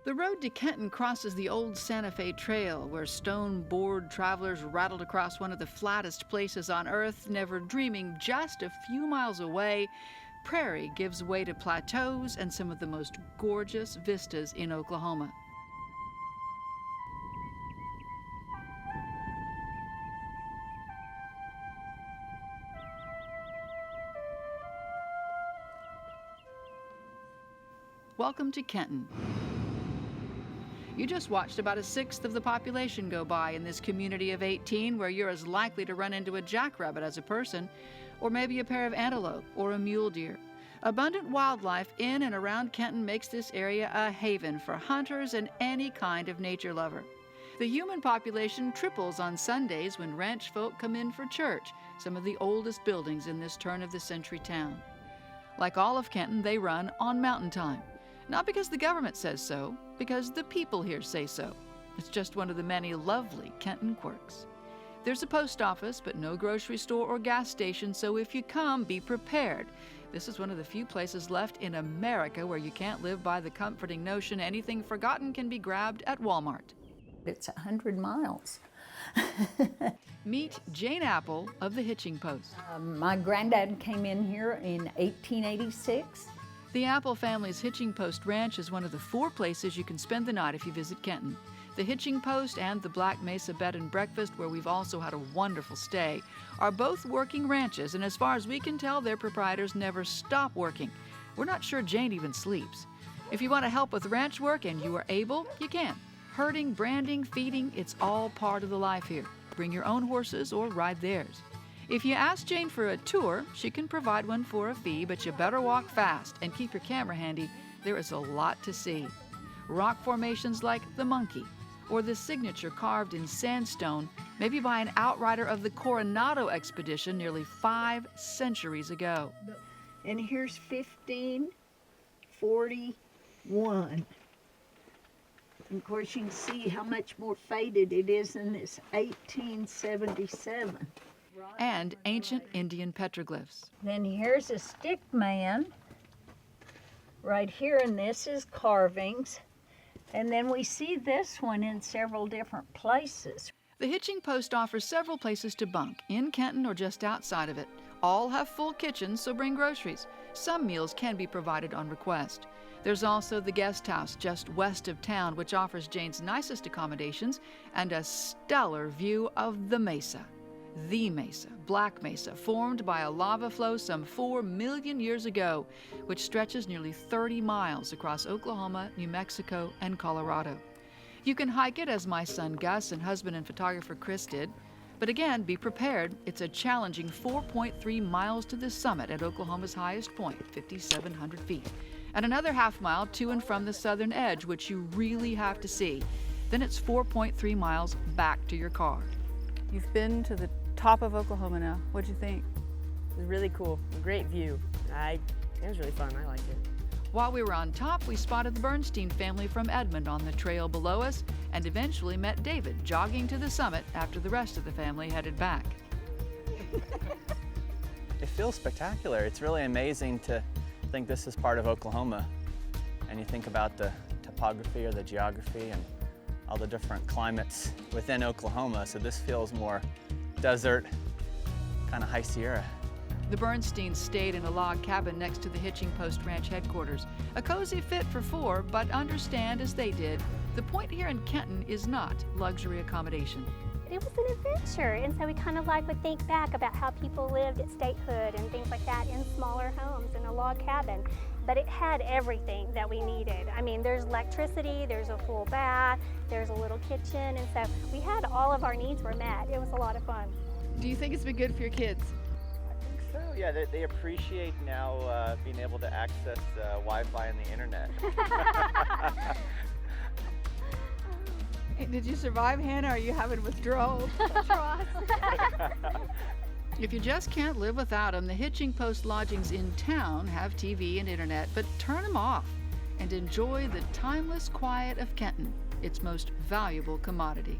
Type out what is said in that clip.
The road to Kenton crosses the old Santa Fe Trail, where stone-board travelers rattled across one of the flattest places on Earth, never dreaming just a few miles away, prairie gives way to plateaus and some of the most gorgeous vistas in Oklahoma. Welcome to Kenton. You just watched about a sixth of the population go by in this community of 18, where you're as likely to run into a jackrabbit as a person, or maybe a pair of antelope or a mule deer. Abundant wildlife in and around Kenton makes this area a haven for hunters and any kind of nature lover. The human population triples on Sundays when ranch folk come in for church, some of the oldest buildings in this turn-of-the-century town. Like all of Kenton, they run on mountain time. Not because the government says so, because the people here say so. It's just one of the many lovely Kenton quirks. There's a post office, but no grocery store or gas station, so if you come, be prepared. This is one of the few places left in America where you can't live by the comforting notion anything forgotten can be grabbed at Walmart. It's 100 miles. Meet Jane Apple of the Hitching Post. My granddad came in here in 1886. The Apple family's Hitching Post Ranch is one of the 4 places you can spend the night if you visit Kenton. The Hitching Post and the Black Mesa Bed and Breakfast, where we've also had a wonderful stay, are both working ranches, and as far as we can tell, their proprietors never stop working. We're not sure Jane even sleeps. If you want to help with ranch work and you are able, you can. Herding, branding, feeding, it's all part of the life here. Bring your own horses or ride theirs. If you ask Jane for a tour, she can provide one for a fee, but you better walk fast and keep your camera handy. There is a lot to see. Rock formations like the Monkey, or the signature carved in sandstone, maybe by an outrider of the Coronado expedition nearly 5 centuries ago. And here's 1541. And of course, you can see how much more faded it is in this 1877. And ancient Indian petroglyphs. Then here's a stick man. Right here, and this is carvings. And then we see this one in several different places. The Hitching Post offers several places to bunk, in Kenton or just outside of it. All have full kitchens, so bring groceries. Some meals can be provided on request. There's also the guest house just west of town, which offers Jane's nicest accommodations and a stellar view of the Mesa. The Mesa, Black Mesa, formed by a lava flow some 4 million years ago, which stretches nearly 30 miles across Oklahoma, New Mexico, and Colorado. You can hike it as my son Gus and husband and photographer Chris did, but again, be prepared. It's a challenging 4.3 miles to the summit at Oklahoma's highest point, 5,700 feet, and another half mile to and from the southern edge, which you really have to see. Then it's 4.3 miles back to your car. You've been to the top of Oklahoma now. What'd you think? It was really cool, a great view. It was really fun, I liked it. While we were on top, we spotted the Bernstein family from Edmond on the trail below us and eventually met David jogging to the summit after the rest of the family headed back. It feels spectacular. It's really amazing to think this is part of Oklahoma. And you think about the topography or the geography and all the different climates within Oklahoma, so this feels more desert, kind of high Sierra. The Bernsteins stayed in a log cabin next to the Hitching Post Ranch headquarters. A cozy fit for 4, but understand as they did, the point here in Kenton is not luxury accommodation. It was an adventure, and so we kind of would think back about how people lived at statehood and things like that in smaller homes in a log cabin. But it had everything that we needed. I mean, there's electricity, there's a full bath, there's a little kitchen, and so we had all of our needs were met. It was a lot of fun. Do you think it's been good for your kids? I think so, yeah. They appreciate now being able to access Wi-Fi and the internet. Did you survive, Hannah? Are you having withdrawals? If you just can't live without them, the Hitching Post lodgings in town have TV and internet, but turn them off and enjoy the timeless quiet of Kenton, its most valuable commodity.